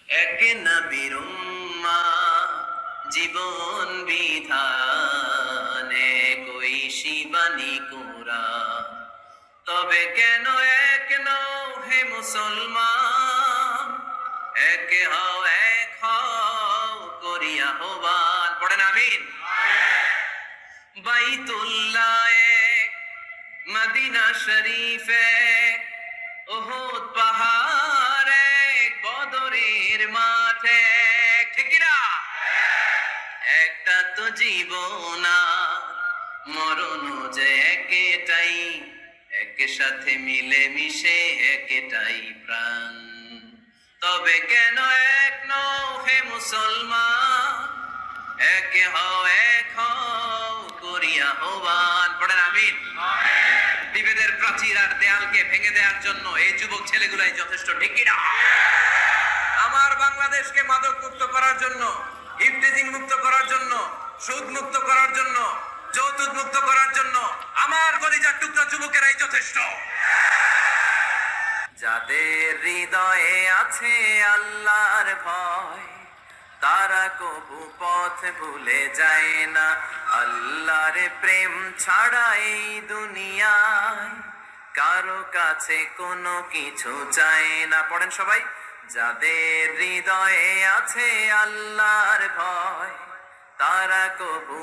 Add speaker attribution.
Speaker 1: এক নবীর উম্মাহ, জীবন বিধানে কই শিবানী কুরআন। তবে কেন এক নও হে মুসলমান, এক হও করিয়া আহ্বান। পড়েন আমিন। বাইতুল্লাহ এক, মদিনা শরীফ এক, উহুদ পাহাড় এক, বদরের মাঠ এক। ঠিক কি না? একটা তো জীবন আর মরণ যে একটাই, একের সাথে মিলে মিশে একটাই প্রাণ। তবে কেন এক নও হে মুসলমান, এক হও করিয়া আহ্বান। পড়েন আমিন। বিভেদের প্রাচীর আর দেয়ালকে ভেঙে দেওয়ার জন্য এই যুবক ছেলেগুলাই যথেষ্ট। ঠিক কি না? আমার বাংলাদেশকে মাদক মুক্ত করার জন্য, ইফতেজিং মুক্ত করার জন্য, সুদ মুক্ত করার জন্য, যৌতুক মুক্ত করার জন্য আমার কলিজার টুকরা যুবকেরাই যথেষ্ট। যাদের হৃদয়ে আছে আল্লাহর ভয়, তারা কবু পথ ভুলে যায় না। আল্লাহর প্রেম ছাড়া এই দুনিয়ায় কারো কাছে কোনো কিছু চায় না। পড়েন সবাই। যাদের হৃদয়ে আছে আল্লাহর ভয়, তারা কবু